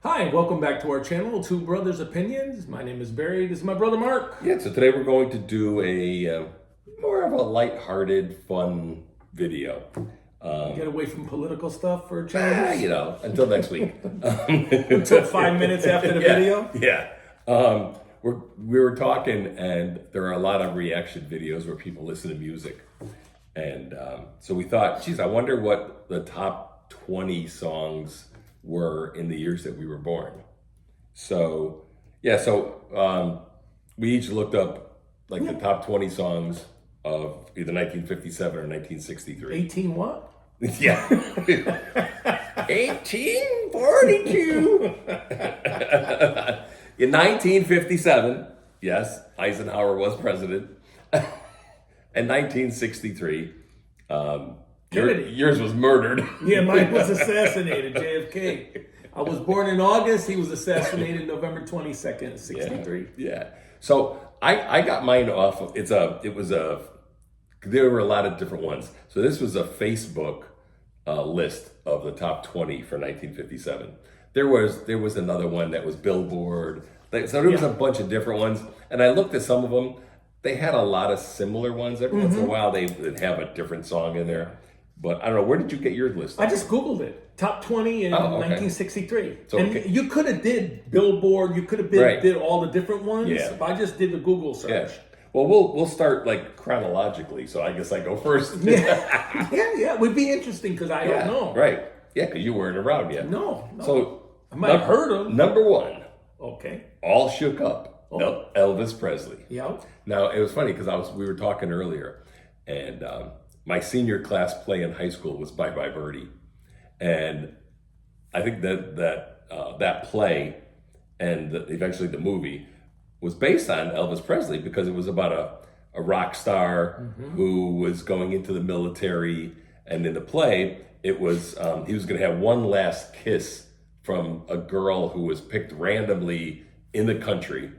Hi, welcome back to our channel, Two Brothers Opinions. My name is Barry. This is my brother Mark. Yeah, so today we're going to do a more of a lighthearted, fun video. Get away from political stuff for a change. Until next week. Until 5 minutes after the video. Yeah. We were talking, and there are a lot of reaction videos where people listen to music. And so we thought, geez, I wonder what the top 20 songs were in the years that we were born. So, we each looked up like the top 20 songs of either 1957 or 1963. 18 what? Yeah. 1842. In 1957, yes, Eisenhower was president. In 1963, yours was murdered. Yeah, mine was assassinated, JFK. I was born in August. He was assassinated November 22nd, 63. Yeah. So I got mine off of, there were a lot of different ones. So this was a Facebook list of the top 20 for 1957. There was another one that was Billboard. So there was a bunch of different ones. And I looked at some of them. They had a lot of similar ones. Every once in a while they would have a different song in there. But I don't know, where did you get your list? I just Googled it. Top 20 in 1963. So, and you could have did Billboard, you could have did all the different ones. Yeah. But I just did the Google search. Yeah. Well, we'll start like chronologically, so I guess I go first. Yeah, it would be interesting because I don't know. Right. Yeah, because you weren't around yet. No. So I might have heard of. Number one. Okay. All Shook Up. Elvis Presley. Yeah. Now, it was funny because we were talking earlier, and my senior class play in high school was Bye Bye Birdie. And I think that play and eventually the movie was based on Elvis Presley because it was about a rock star who was going into the military. And in the play, it was he was going to have one last kiss from a girl who was picked randomly in the country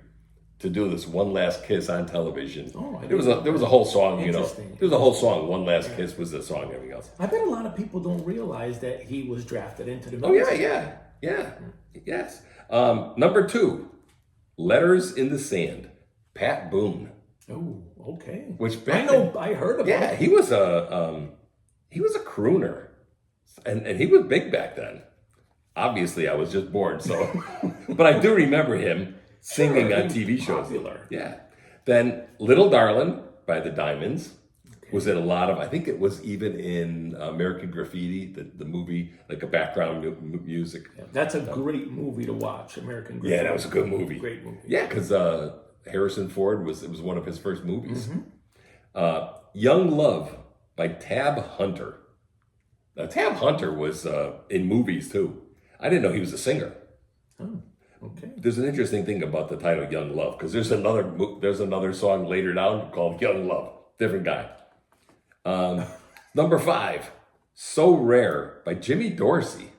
to do this one last kiss on television. There was a whole song, There was a whole song. One Last Kiss was the song. Everything else. I bet a lot of people don't realize that he was drafted into the military. Yes. Number two, Letters in the Sand, Pat Boone. Oh, okay. Which I heard about. Yeah, he was a crooner, and he was big back then. Obviously, I was just born, so, but I do remember him singing on TV shows. Popular. Yeah. Then Little Darlin' by the Diamonds was in a lot of, I think it was even in American Graffiti, the movie, like a background music. Yeah, that's a great movie to watch, American Graffiti. Yeah, that was a good movie. Great movie. Yeah, because Harrison Ford was one of his first movies. Young Love by Tab Hunter. Now, Tab Hunter was in movies too. I didn't know he was a singer. Oh, okay. There's an interesting thing about the title Young Love, because there's another song later down called Young Love. Different guy. Number five, So Rare by Jimmy Dorsey.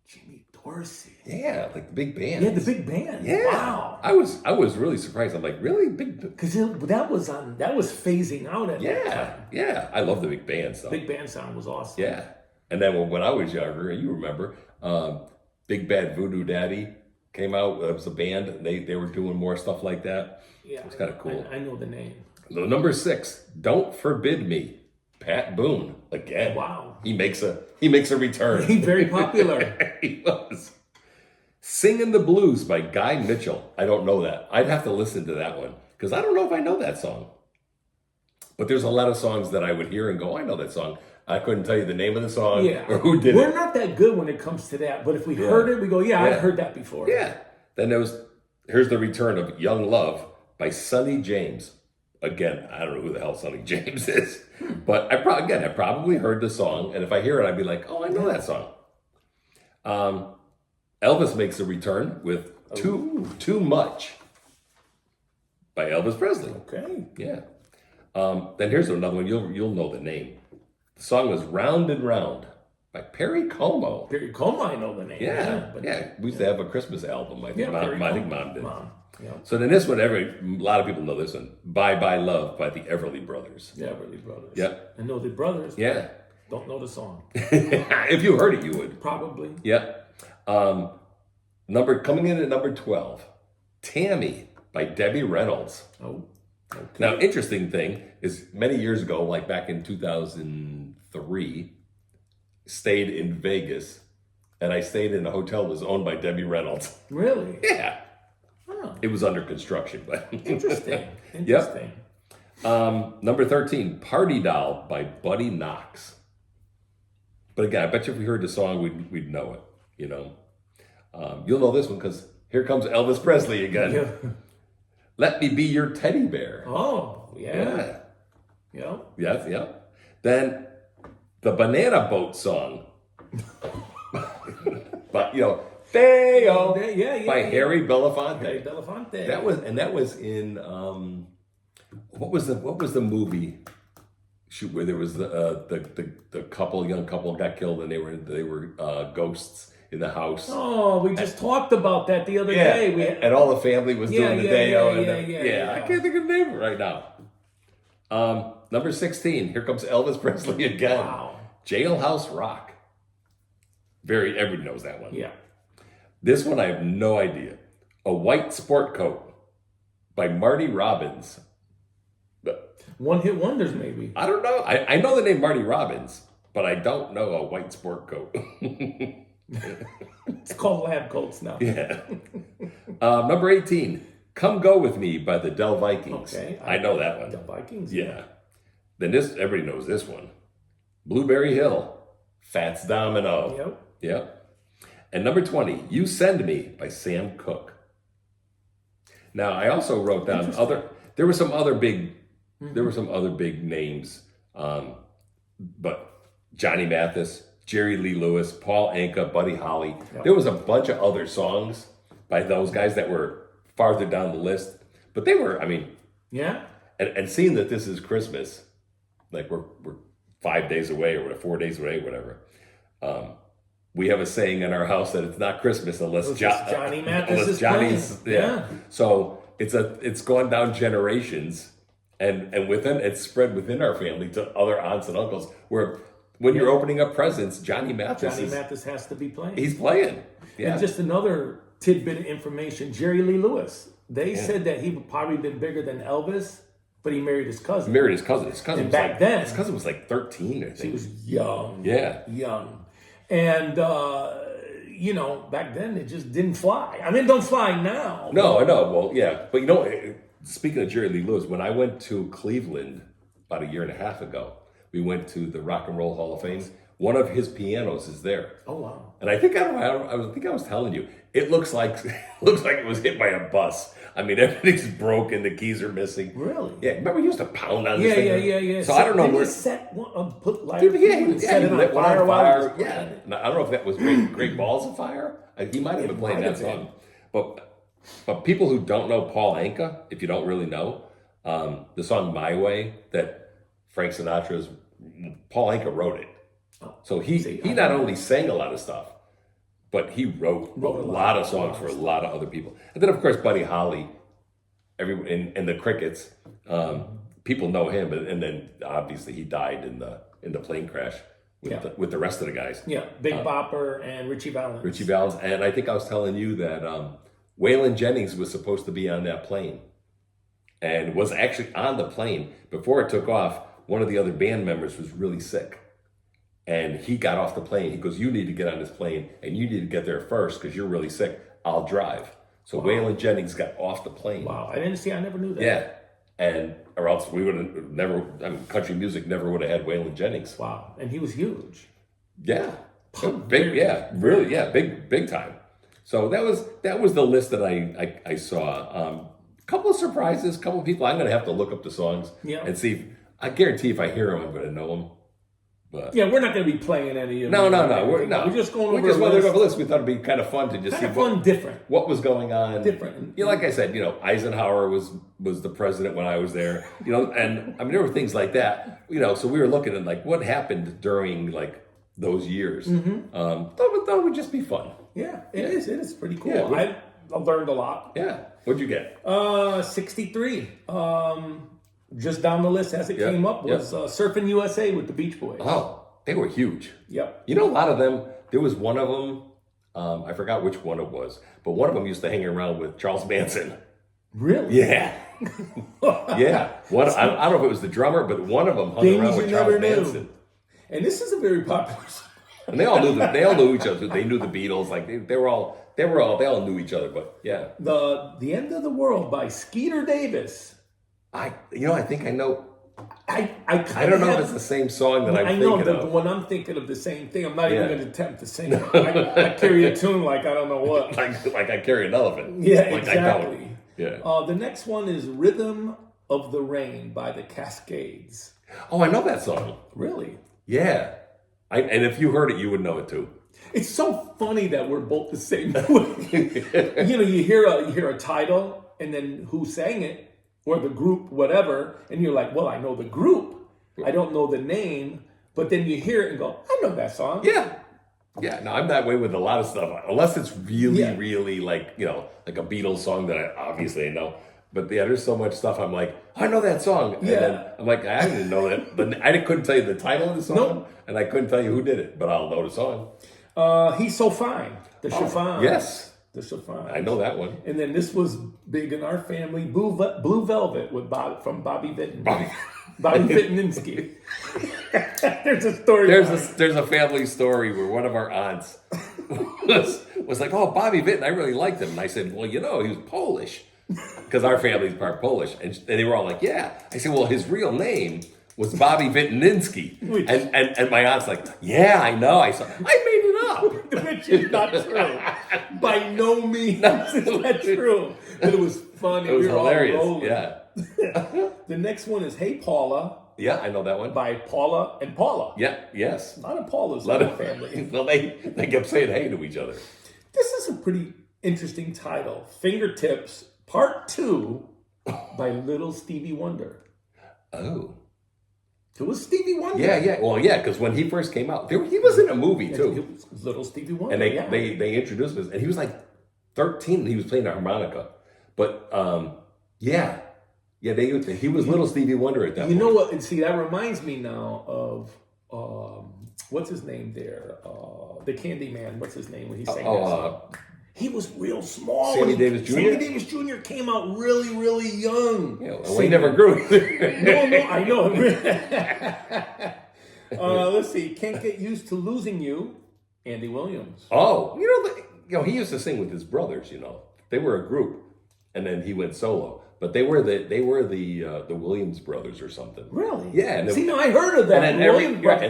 Jimmy Dorsey. Yeah, like the big band. Yeah, the big band. Yeah. Wow. I was really surprised. I'm like, really? Because that was phasing out at that time. Yeah. I love the big band stuff. Big band sound was awesome. Yeah. And then when I was younger, you remember, Big Bad Voodoo Daddy came out. It was a band. And they were doing more stuff like that. Yeah. It's kind of cool. I know the name. Number six, Don't Forbid Me, Pat Boone. Again. Wow. He makes a return. He's very popular. He was. Singin' the Blues by Guy Mitchell. I don't know that. I'd have to listen to that one because I don't know if I know that song. But there's a lot of songs that I would hear and go, I know that song. I couldn't tell you the name of the song or who did it. We're not that good when it comes to that, but if we heard it, we go, I've heard that before. Yeah. Then here's the return of Young Love by Sonny James. Again, I don't know who the hell Sonny James is, but I probably heard the song, and if I hear it, I'd be like, oh, I know that song. Elvis makes a return with Too Much by Elvis Presley. Okay. Yeah. Then here's another one. You'll know the name. The song was Round and Round by Perry Como. Perry Como, I know the name. Yeah. We used to have a Christmas album. I think Mom did. Yeah. So then this one, a lot of people know this one. Bye Bye Love by the Everly Brothers. The Everly Brothers. Yep. I know the brothers. Yeah. Don't know the song. If you heard it, you would. Probably. Yep. Coming in at number 12, Tammy by Debbie Reynolds. Oh, okay. Now, interesting thing is many years ago, like back in 2003, stayed in Vegas, and I stayed in a hotel that was owned by Debbie Reynolds. Really? Yeah. Oh, It was under construction, but interesting. Interesting. Number 13, Party Doll by Buddy Knox. But again, I bet you if we heard the song, we'd know it, you know. You'll know this one because here comes Elvis Presley again. Yeah. Let me be your teddy bear. Oh, yeah. Yeah. Yes, yeah. Then the Banana Boat song. But, you know, Theo Yeah. by Harry Belafonte. Harry Belafonte. That was in what was the movie shoot where there was the young couple got killed and they were ghosts in the house. Oh, we just talked about that the other day. And all the family was doing the Deo. Yeah. I can't think of the name right now. Number 16, here comes Elvis Presley again. Wow. Jailhouse Rock. Everybody knows that one. Yeah. This one I have no idea. A White Sport Coat by Marty Robbins. One hit wonders, maybe. I don't know. I know the name Marty Robbins, but I don't know a White Sport Coat. It's called lab coats now. Yeah. Number 18, Come Go With Me by the Del Vikings. Okay. I know that one. The Vikings. Yeah. Then everybody knows this one. Blueberry Hill, Fats Domino. Yep. Yep. And number 20, You Send Me by Sam Cooke. Now, I also wrote down there were some other big names. But Johnny Mathis, Jerry Lee Lewis, Paul Anka, Buddy Holly. Yep. There was a bunch of other songs by those guys that were farther down the list. But they were, Yeah. and seeing that this is Christmas, like we're 5 days away or 4 days away, whatever. We have a saying in our house that it's not Christmas unless Johnny Mathis is Johnny's. playing. Yeah. So it's gone down generations, and within it's spread within our family to other aunts and uncles. Where when you're opening up presents, Johnny Mathis has to be playing. He's playing. Yeah. And just another tidbit of information: Jerry Lee Lewis. They said that he would probably been bigger than Elvis, but he married his cousin. His cousin And was back then, his cousin was like 13, I think. he was young. Yeah. Young. And, back then it just didn't fly. It don't fly now. No, I know. Well, yeah. But speaking of Jerry Lee Lewis, when I went to Cleveland about a year and a half ago, we went to the Rock and Roll Hall of Fame. One of his pianos is there. Oh, wow. And I think I was telling you, it looks like it was hit by a bus. Everything's broken, the keys are missing. Really? Yeah. Remember we used to pound on this thing? Yeah. So I don't know where. where. Set one, put light. He set it lit on one fire on while he fire. was playing Yeah. it. Now, I don't know if that was Great Balls of Fire. He might have been playing that song. But people who don't know Paul Anka, if you don't really know, the song My Way that Frank Sinatra's, Paul Anka wrote it. So he not only sang a lot of stuff, but he wrote a lot of songs for a lot of other people. And then, of course, Buddy Holly, and the Crickets, people know him. And then, obviously, he died in the plane crash with the rest of the guys. Yeah, Big Bopper and Richie Valens. And I think I was telling you that Waylon Jennings was supposed to be on that plane and was actually on the plane. Before it took off, one of the other band members was really sick. And he got off the plane. He goes, you need to get on this plane and you need to get there first because you're really sick. I'll drive. So Waylon Jennings got off the plane. Wow, I never knew that. Yeah. Or else we would have never, country music never would have had Waylon Jennings. Wow. And he was huge. Yeah. Big time. So that was the list that I saw. Couple of surprises, couple of people. I'm going to have to look up the songs and see. I guarantee if I hear them, I'm going to know them. But yeah, we're not going to be playing any of them. No. We're just going over a list. We thought it'd be kind of fun to just see different. What was going on. Different. Like I said, Eisenhower was the president when I was there. And there were things like that. So we were looking at like what happened during like those years. Mm-hmm. Thought it would just be fun. Yeah, it is. It is pretty cool. Yeah, I learned a lot. Yeah. What'd you get? 63. Just down the list as it came up was Surfing USA with the Beach Boys. Oh, they were huge. Yep. A lot of them, there was one of them, I forgot which one it was, but one of them used to hang around with Charles Manson. Really? Yeah. Yeah. One, I don't know if it was the drummer, but one of them hung Things around you with never Charles knew. Manson. And this is a very popular song. And they all knew each other. They knew the Beatles. Like they all knew each other. But yeah, The End of the World by Skeeter Davis. I think I know. I I don't know if it's the same song that I'm I know thinking that of. when I'm thinking of the same thing, I'm not Yeah. even going to attempt to sing it. I carry a tune like I don't know what. Like I carry an elephant. Yeah, Like exactly. Yeah. The next one is Rhythm of the Rain by the Cascades. Oh, I know that song. Really? Yeah. And if you heard it, you would know it too. It's so funny that we're both the same way. You hear a title and then who sang it or the group, whatever, and you're like, well, I know the group. I don't know the name. But then you hear it and go, I know that song. Yeah. Yeah, no, I'm that way with a lot of stuff. Unless it's really, Yeah. really like a Beatles song that I know. But yeah, there's so much stuff I'm like, I know that song. And Yeah. then I'm like, I didn't know that. But I couldn't tell you the title of the song. Nope. And I couldn't tell you who did it. But I'll know the song. He's So Fine. The Chiffon. Yes. The Chiffon. I know that one. And then this was big in our family, Blue Velvet with from Bobby Vinton. Bobby Vinton-Insky. There's a story. There's a family story where one of our aunts was like, oh, Bobby Vinton, I really liked him. And I said, well, he was Polish. Because our family's part Polish. And they were all like, yeah. I said, well, his real name was Bobby Vinton-Insky. And my aunt's like, yeah, I know. I made it up. Which is not true. By no means is that true. But it was funny. It was we were hilarious. all rolling. Yeah. The next one is Hey Paula Yeah, I know that one. by Paula and Paula. Yeah, yes. A lot of Paulas in Lot the of- family. Well, they kept saying hey to each other. This is a pretty interesting title. Fingertips Part 2 by Little Stevie Wonder. Oh. It was Stevie Wonder. Yeah. Well, yeah, because when he first came out, he was in a movie too. It was Little Stevie Wonder. And yeah. they introduced us, and he was like 13, and he was playing the harmonica. But he was little Stevie Wonder at that You point. know what? And see, that reminds me now of what's his name there? The Candyman. What's his name when he sang that song? He was real small. Sammy Davis Jr.? Sammy Davis Jr. came out really, really young. Yeah, well, he never grew either. No, I know. Let's see. Can't Get Used to Losing You. Andy Williams. Oh, he used to sing with his brothers. They were a group, and then he went solo. But they were the Williams brothers or something. Really? Yeah. And See, no, I heard of that. And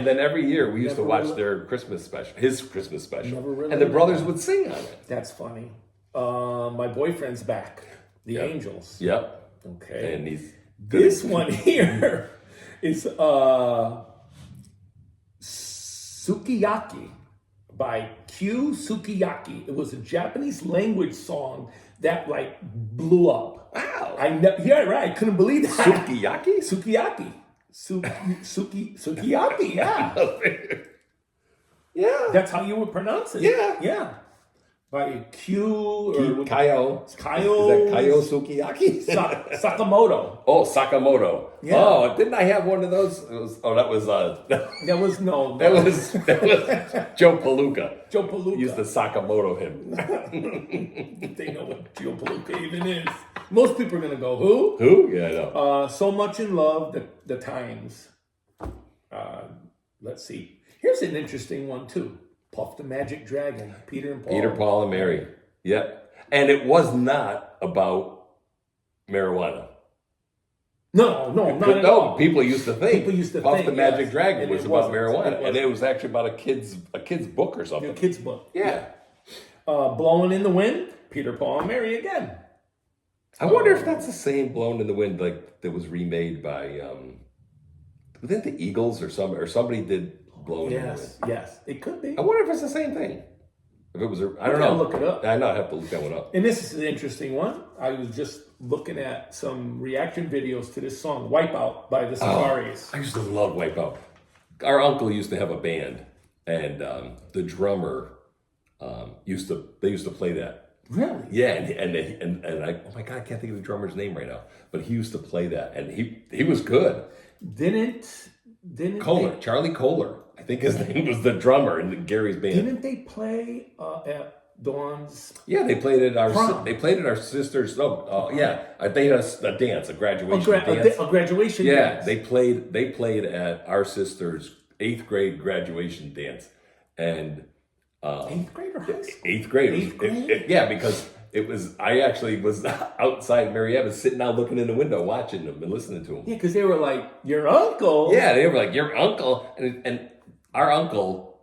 then every year we used to Never watch really- their Christmas special, his Christmas special, Never really and the knew brothers would sing on it. That's funny. My Boyfriend's Back. The Yep. Angels. Yep. Okay. And he's good. This one here is Sukiyaki by Q Sukiyaki. It was a Japanese language song that blew up. Wow. Yeah, right. I couldn't believe that. Sukiyaki? Sukiyaki. Sukiyaki, yeah. Yeah. That's how you would pronounce it. Yeah. Yeah. By Q or Kaio. Kaio. Is that Kaio Sukiyaki? Sakamoto. Oh, Sakamoto. Yeah. Oh, didn't I have one of those? That was That was no. that was Joe Palooka. Joe Palooka. Used the Sakamoto hymn. They know what Joe Palooka even is. Most people are gonna go, who? Who? Yeah, I know. So Much in Love, the Times. Let's see. Here's an interesting one too. Puff the Magic Dragon, Peter and Paul. Peter, Paul, and Mary. Yep. And it was not about marijuana. No, not at No, all. people used to think People used to Puff think, the Magic yes. Dragon And was it about wasn't. marijuana, It and it was actually about a kid's book or something. Your kid's book. Yeah. Blowing in the Wind, Peter, Paul, and Mary again. I wonder if that's the same "Blown in the Wind" that was remade by I think the Eagles or somebody did "Blown in the Wind." Yes, it could be. I wonder if it's the same thing. If it was, I don't gotta know. look it up. I know. I have to look that one up. And this is an interesting one. I was just looking at some reaction videos to this song, Wipeout by the Safaris. I used to love Wipeout. Our uncle used to have a band, and the drummer used to play that. Really? Yeah, and I, oh my God, I can't think of the drummer's name right now, but he used to play that, and he was good. Didn't Charlie Kohler, I think his name was the drummer in Gary's band. Didn't they play at Dawn's. Yeah, they played at our Prom. they played at our sister's. They had a dance, a graduation dance. A graduation Yeah, dance. they played at our sister's 8th grade graduation dance, and 8th grade or high school? 8th grade. Eighth grade? Yeah, because it was. I actually was outside Mary Evans, sitting out looking in the window, watching them and listening to them. Yeah, because they were like, your uncle. Yeah, they were like, your uncle, and our uncle,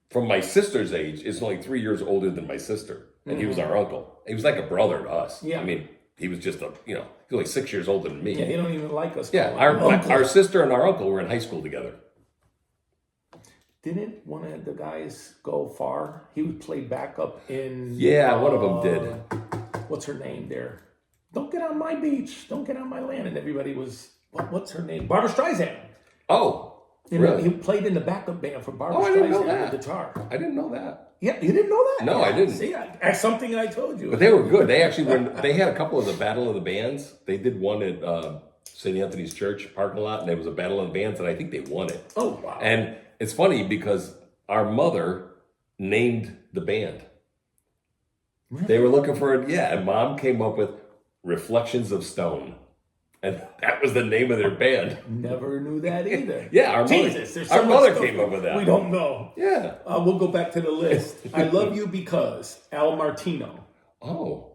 from my sister's age, is only 3 years older than my sister, and he was our uncle. He was like a brother to us. Yeah. I mean, he was just he's only 6 years older than me. Yeah, he don't even like us. Yeah, calling him uncle. our sister and our uncle were in high school together. Didn't one of the guys go far? He played backup in. Yeah, one of them did. What's her name there? Don't get on my beach. Don't get on my land. And everybody was, what's her name? Barbara Streisand. Oh, And really? He played in the backup band for Barbara I didn't know Streisand that. with guitar. I didn't know that. Yeah, you didn't know that? No, Yeah, I didn't. See, that's something I told you. But they were good. They actually they had a couple of the Battle of the Bands. They did one at St. Anthony's Church parking lot, and there was a Battle of the Bands, and I think they won it. Oh, wow. And it's funny because our mother named the band. They were looking for it, and Mom came up with Reflections of Stone. And that was the name of their band. Never knew that either. Yeah, our Jesus, there's so our much mother stuff came up with that. We don't know. Yeah. We'll go back to the list. I Love You Because, Al Martino. Oh.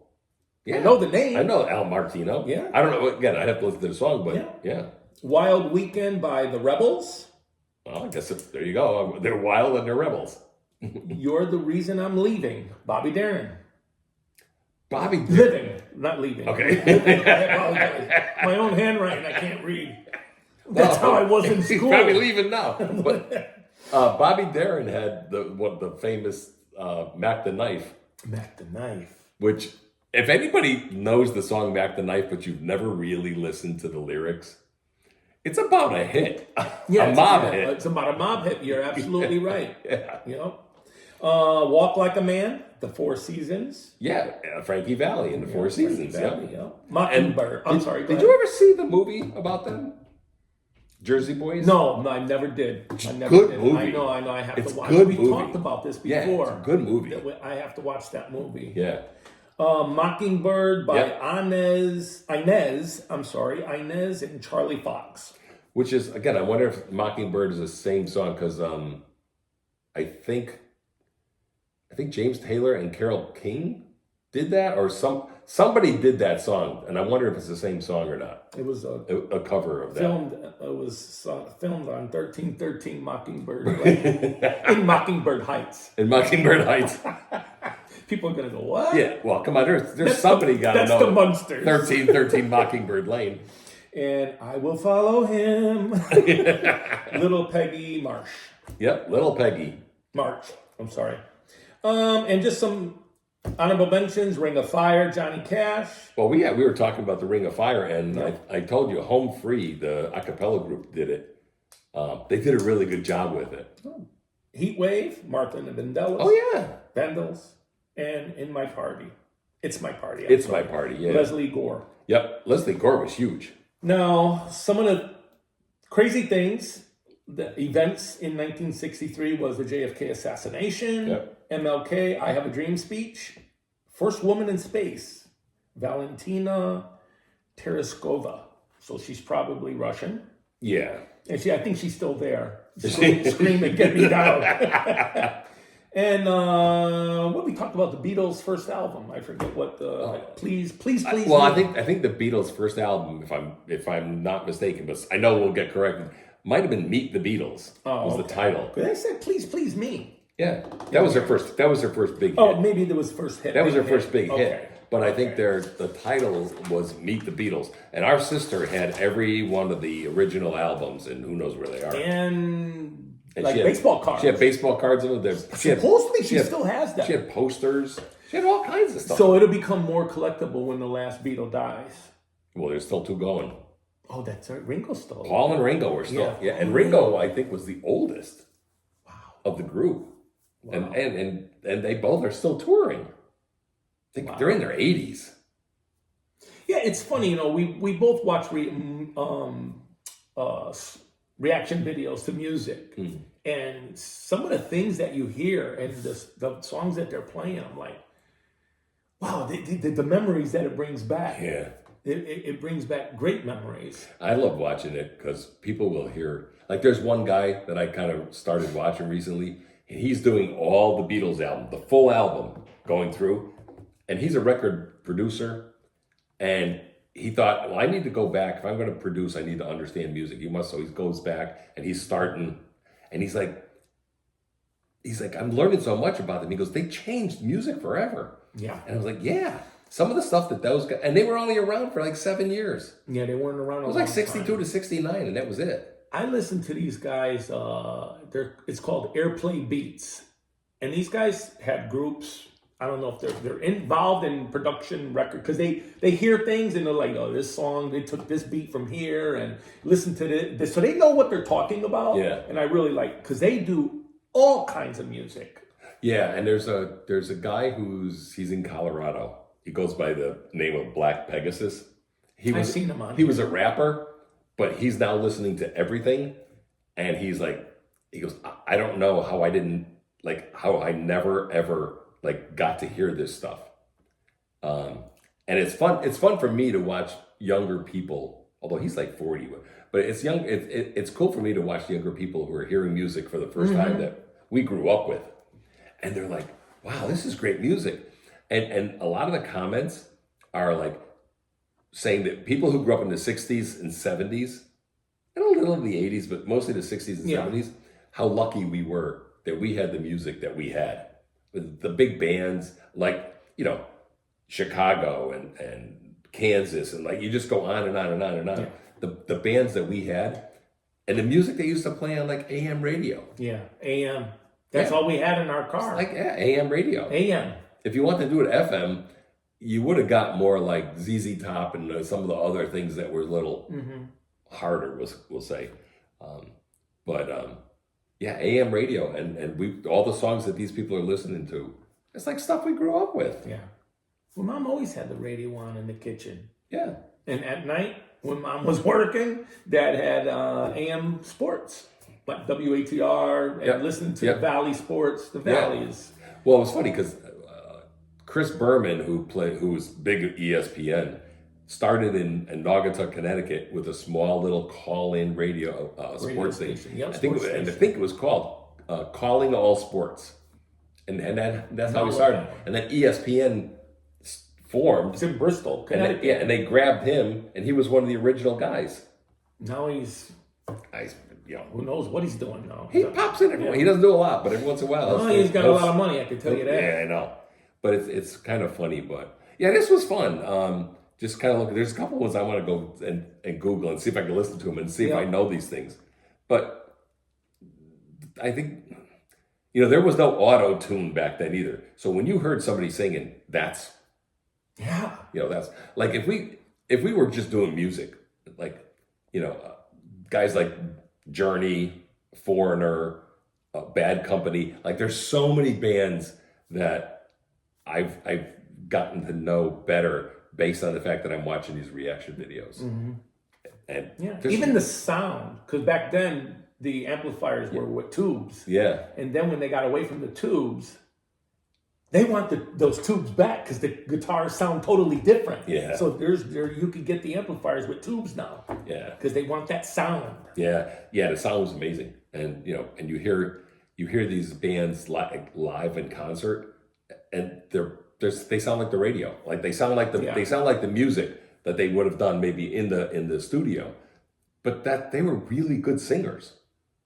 Yeah. I know the name. I know Al Martino. Yeah. I don't know. Again, I'd have to listen to the song, but yeah. Wild Weekend by the Rebels. Well, I guess there you go. They're wild and they're rebels. You're the Reason I'm Leaving, Bobby Darin. Bobby Living, not leaving. Okay. Living. I apologize. My own handwriting, I can't read. That's how I was in He's school. probably leaving now. But Bobby Darin had the famous Mac the Knife, Mac the Knife. which if anybody knows the song Mac the Knife, but you've never really listened to the lyrics, it's about a hit, Yeah, a mob hit. It's about a mob hit. You're absolutely right. Yeah. You know, Walk Like a Man, The Four Seasons. Yeah, Frankie Valli in the Four Seasons. Valley, Yeah. yeah. Mockingbird. I'm sorry. go Did ahead. you ever see the movie about them? Jersey Boys? No, I never did. I never Good did. movie. I know. I have It's to watch. good We movie. talked about this Yeah, before. it's a good movie. I have to watch that movie. Yeah. Mockingbird by Yep. Inez and Charlie Fox. Which is, again, I wonder if Mockingbird is the same song because I think James Taylor and Carole King did that, or somebody did that song, and I wonder if it's the same song or not. It was A cover of that. filmed. It was filmed on 1313 Mockingbird in Mockingbird Heights. In Mockingbird Heights. People are gonna go, what? Yeah, well, come on, there's somebody got to know. That's the Munsters. 1313 Mockingbird Lane. And I will follow him. Little Peggy March. Yep, Little Peggy. I'm sorry. And just some honorable mentions: Ring of Fire, Johnny Cash. Well, we were talking about the Ring of Fire, and Yeah. I told you, Home Free, the a cappella group, did it. They did a really good job with it. Heat Wave, Martha and the Vandellas. Oh yeah, Vandals. And In My Party. It's My Party. It's My Party. Yeah. Leslie Gore. Yep, Leslie Gore was huge. Now, some of the crazy things, the events in 1963 was the JFK assassination, Yep. MLK, I Have a Dream speech, first woman in space, Valentina Tereshkova. So she's probably Russian. Yeah. And I think she's still there. Screaming, get me down. And what we talked about, the Beatles' first album. I forget what the please. Well, I think the Beatles' first album, if I'm not mistaken, but I know we'll get corrected, might have been Meet the Beatles. Was the title. They said please me. Yeah, that was their first. That was their first big hit. Oh, maybe that was first hit. That was their first big Okay. hit. But I think the title was Meet the Beatles, and our sister had every one of the original albums, and who knows where they are. And like she had- baseball cards. She had baseball cards in them. Supposedly she still has that. She had posters. She had all kinds of stuff. So it'll become more collectible when the last Beatle dies. Well, there's still two going. Oh, that's right. Ringo's still. Paul and Ringo were still. Yeah. And Ringo, I think, was the oldest of the group. Wow. And they both are still touring. I think they're in their 80s. Yeah, it's funny, we both watch reaction videos to music. And some of the things that you hear and the songs that they're playing, I'm like, wow, the memories that it brings back. Yeah. It brings back great memories. I love watching it because people will hear, like there's one guy that I kind of started watching recently, and he's doing all the Beatles album, the full album going through, and he's a record producer, and he thought, well, I need to go back. If I'm going to produce, I need to understand music. So he goes back and he's starting, and he's like, I'm learning so much about them. He goes, they changed music forever. Yeah. And I was like, yeah. Some of the stuff that those guys, and they were only around for like 7 years. Yeah, they weren't around. It was like 62 to 69, and that was it. I listened to these guys. It's called Airplay Beats, and these guys have groups. I don't know if they're involved in production record because they hear things and they're like, oh, this song, they took this beat from here and listen to this, so they know what they're talking about. Yeah. And I really like because they do all kinds of music. Yeah, and there's a guy he's in Colorado. He goes by the name of Black Pegasus. I've seen him on. He was a rapper, but he's now listening to everything, and he goes, I don't know how I never ever got to hear this stuff. And it's fun for me to watch younger people, although he's like 40, but it's cool for me to watch younger people who are hearing music for the first time that we grew up with. And they're like, wow, this is great music. And a lot of the comments are like saying that people who grew up in the 60s and 70s, and a little of the 80s, but mostly the 60s and 70s, how lucky we were that we had the music that we had. With the big bands like, Chicago and Kansas, and like you just go on and on and on and on. Yeah. The bands that we had, and the music they used to play on like AM radio. Yeah, AM. That's all we had in our car. AM radio. AM. If you want to do it FM, you would have got more like ZZ Top and some of the other things that were a little harder, we'll say. AM radio and all the songs that these people are listening to, it's like stuff we grew up with. Yeah. Well, Mom always had the radio on in the kitchen. Yeah. And at night, when Mom was working, Dad had AM sports, like WATR, and listened to Valley Sports. The Valley is... Well, it was funny because Chris Berman, who was big at ESPN, started in Naugatuck, Connecticut, with a small little call-in radio sports station. Yep, I think it was called Calling All Sports, and that's how he started. And then ESPN formed. It's in Bristol, Connecticut. And they grabbed him, and he was one of the original guys. Now he's who knows what he's doing now. He pops in every. He doesn't do a lot, but every once in a while. Oh, he's got a lot of money. I can tell you that. Yeah, I know. But it's kind of funny. But yeah, this was fun. Just kind of look. There's a couple ones I want to go and Google and see if I can listen to them and see if I know these things. But I think there was no auto tune back then either. So when you heard somebody singing, that's that's like if we were just doing music, like guys like Journey, Foreigner, Bad Company. Like there's so many bands that I've gotten to know better based on the fact that I'm watching these reaction videos. Mm-hmm. And even the sound, because back then the amplifiers were with tubes. Yeah. And then when they got away from the tubes, they want those tubes back because the guitars sound totally different. Yeah. So you could get the amplifiers with tubes now. Yeah. Because they want that sound. Yeah. Yeah. The sound was amazing, and and you hear these bands live in concert, and they sound like the radio. Like they sound like the music that they would have done maybe in the studio, but that they were really good singers.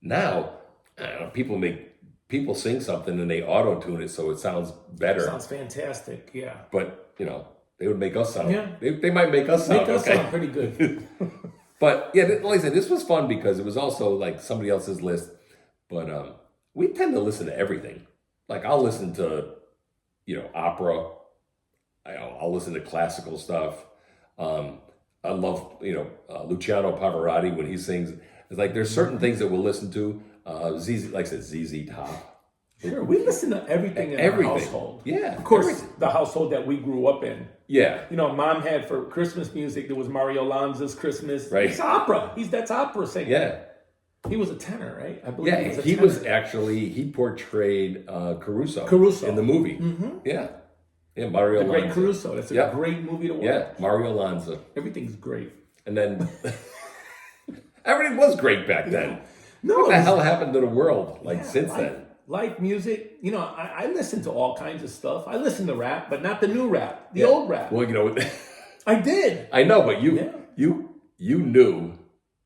Now, I don't know, people sing something and they auto-tune it so it sounds better. Sounds fantastic, yeah. But, they would make us sound... Yeah. They might make us sound sound pretty good. But, yeah, like I said, this was fun because it was also like somebody else's list. But we tend to listen to everything. Like, I'll listen to, opera. I'll listen to classical stuff. I love, Luciano Pavarotti when he sings. It's like there's certain things that we'll listen to. ZZ Top. Sure, we listen to everything in our household. Yeah, of course, the household that we grew up in. Yeah, Mom had for Christmas music. There was Mario Lanza's Christmas. Right, it's opera. That's opera singing. Yeah, He was a tenor, right? I believe Yeah, he was a tenor. actually, he portrayed Caruso. Caruso. In the movie. Mm-hmm. Yeah. Yeah, Mario The Great Lanza. Caruso. That's a Yep. great movie to watch. Yeah, Mario Lanza. Everything's great. And then everything was great back then. No, What it the was- hell happened to the world yeah, since life, then? life music. You know, I listen to all kinds of stuff. I listen to rap, but not the new rap, the Yeah. old rap. Well, you know, I did. I know, but Yeah. you knew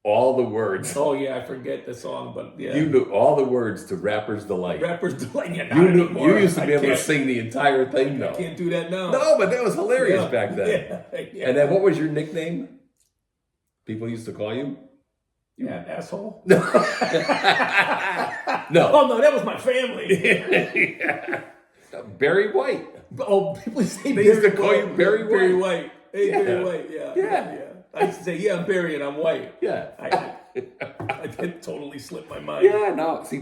all the words. Oh yeah, I forget the song, but yeah. You knew all the words to Rapper's Delight. Rappers doing it. You used to be able to sing the entire thing, I though. can't do that now. No, but that was hilarious Yeah. back then. Yeah. And then what was your nickname? People used to call you? Yeah, asshole. No. Oh no, that was my family. Barry White. Oh, people say They used to call White. you Barry Barry White. White. Hey, Yeah. Barry White. Yeah. Yeah. I used to say, yeah, I'm Barry and I'm white. Yeah. I did totally slip my mind. Yeah, no. See,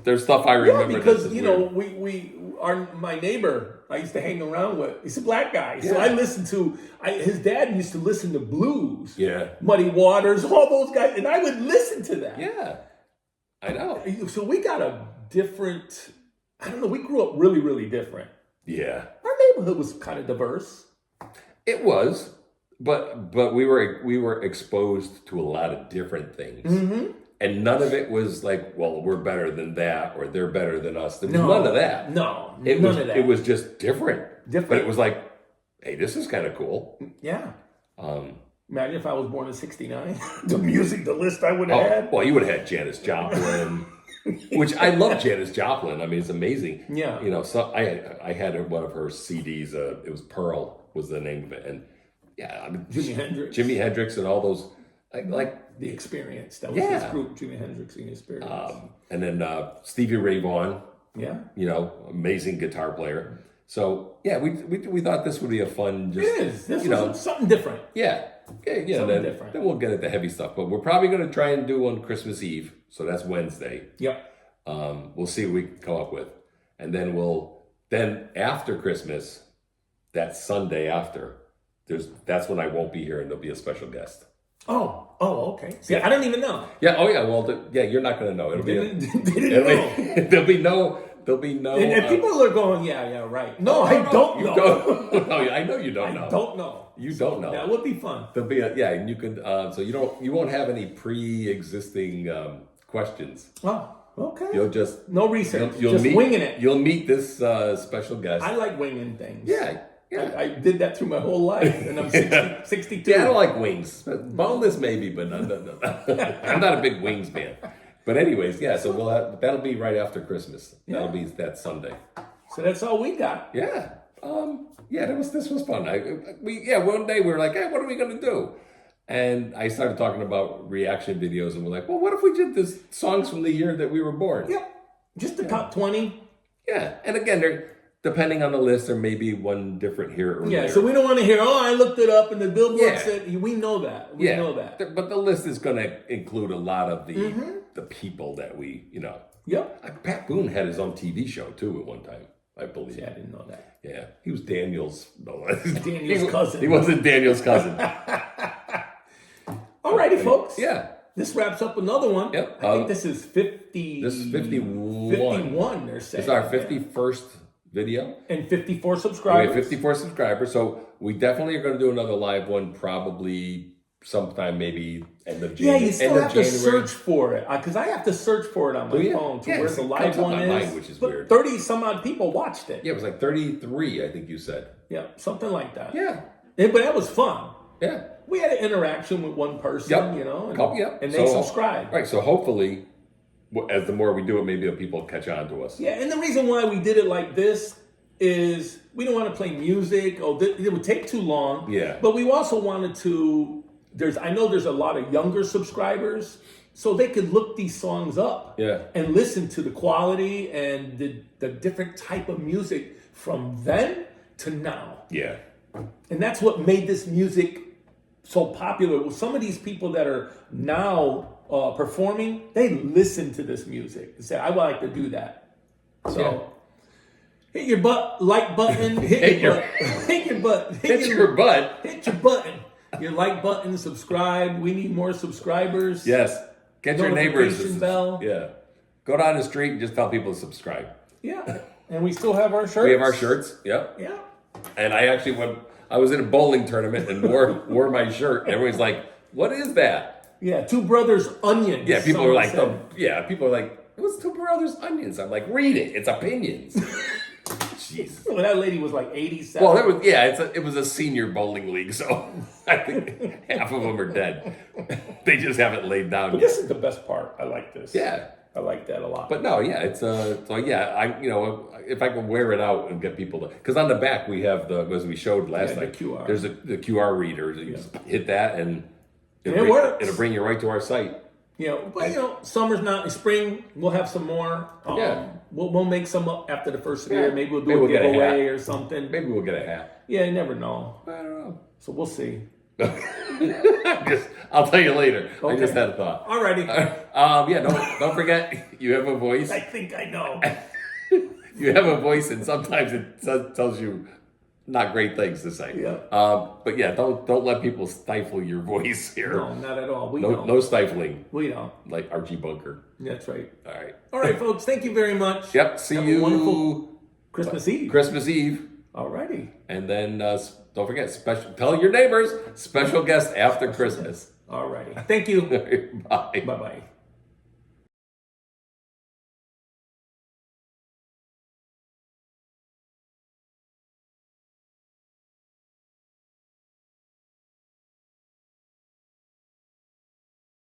there's stuff I remember. Yeah, because that's you weird. know, my neighbor I used to hang around with. He's a black guy, so Yeah. I listened to. His dad used to listen to blues, Yeah. Muddy Waters, all those guys, and I would listen to that. Yeah. I know. So we got a different. I don't know. We grew up really, really different. Yeah. Our neighborhood was kind of diverse. It was, but we were exposed to a lot of different things. Mm-hmm. And none of it was like, well, we're better than that or they're better than us. There was none of that. No, It none was of that. it was just different. Different. But it was like, hey, this is kind of cool. Yeah. Um, Imagine if I was born in '69. The music, the list I would oh, have had. well, you would have had Janis Joplin, which I love Janis Joplin. I mean, it's amazing. Yeah. You know, so I had one of her CDs. It was Pearl was the name of it, and yeah, I mean, Jimi Hendrix. And all those like The Experience. That was Yeah. his group, Jimi Hendrix and the Experience. and then Stevie Ray Vaughan. Yeah. You know, amazing guitar player. So yeah, we thought this would be a fun. Just, It is. This you was know, something different. yeah. Yeah, Something then, different. then we'll get at the heavy stuff. But we're probably going to try and do on Christmas Eve. So that's Wednesday. Yep. We'll see what we can come up with. And then after Christmas, that Sunday after, that's when I won't be here and there'll be a special guest. Oh, okay. See, I don't even know. Yeah, oh yeah, well, you're not going to know. It'll be, They didn't know. there'll be no. And people are going, yeah, right. No, I don't you know. Don't, no, I know you don't know. I don't know. You don't know. That would be fun. There'll be and you could so you won't have any pre-existing questions. Oh, okay. You'll just No research. you'll Just meet, winging it. You'll meet this special guest. I like winging things. Yeah. I did that through my whole life, and I'm 62. Yeah, I don't like wings. Boneless maybe, but I'm not a big wings man. But anyways, yeah. So that'll be right after Christmas. That'll be that Sunday. So that's all we got. Yeah. This was fun. One day we were like, hey, what are we gonna do? And I started talking about reaction videos, and we're like, well, what if we did this songs from the year that we were born? Yep. Just the top 20. Yeah. And again, depending on the list, there may be one different here or Yeah, there. so we don't want to hear, I looked it up and the Billboard Yeah. said, we know that. We know that. But the list is going to include a lot of the people that we, Yep. Pat Boone had his own TV show too at one time, I believe. Yeah, I didn't know that. Yeah, he was Daniel's. No, Daniel's cousin. He wasn't Daniel's cousin. Alrighty, folks. Yeah. This wraps up another one. Yep. I think this is 50. This is 51. 51, they're saying. It's our 51st video. And 54 We subscribers. have 54 subscribers, so we definitely are going to do another live one probably sometime maybe end of Yeah, January. you still have to search for it. Because I have to search for it on my phone to where the it live comes up one on is. mine, which is but weird. 30 some odd people watched it. Yeah, it was like 33, I think you said. Yeah, something like that. Yeah. But that was fun. Yeah. We had an interaction with one person, Yep. and they subscribed. Right, so hopefully, as the more we do it, maybe people catch on to us. Yeah, and the reason why we did it like this is we don't want to play music. It would take too long. Yeah. But we also wanted to. I know there's a lot of younger subscribers, so they could look these songs up. Yeah. And listen to the quality and the different type of music from then to now. Yeah. And that's what made this music so popular. With some of these people that are now performing, they listen to this music and say, "I would like to do that." So, hit your like button, hit your butt, Hit your butt. hit your button, your like button, subscribe. We need more subscribers. Yes. Get your neighbors. Notification bell. Yeah. Go down the street and just tell people to subscribe. Yeah. And we still have our shirts. We have our shirts. Yep. Yeah. And I actually I was in a bowling tournament and wore my shirt. And everyone's like, "What is that?" Yeah. Two Brothers Onions. Yeah. People are like, said. People are like, "What's Two Brothers Onions?" I'm like, "Read it. It's opinions." Jesus. Well, that lady was like 87. Well, it was a senior bowling league, so I think half of them are dead. They just haven't laid down But yet. this is the best part. I like this. Yeah. I like that a lot. But no, yeah, it's so yeah, if I can wear it out and get people to, because on the back we have as we showed last the night, QR. there's the QR reader. You just hit that and It works. It'll bring you right to our site. But summer's not. Spring, we'll have some more. Yeah. We'll make some up after the first of the year. Maybe we'll do Maybe a we'll get a giveaway hat. or something. Maybe we'll get a hat. Yeah, you never know. I don't know. So we'll see. I'll tell you later. I Okay. just had a thought. Alrighty. Yeah, don't forget you have a voice. I think I know. You have a voice, and sometimes it tells you not great things to say. Yeah. But yeah, don't let people stifle your voice here. No, not at all. We No, don't. no stifling, We don't. like Archie Bunker. That's right. All right. All right, folks. Thank you very much. Yep. See Have a you wonderful Christmas Eve. Christmas Eve, Alrighty. and then don't forget tell your neighbors special guest after Christmas. Alrighty. Thank you. Bye. Bye bye.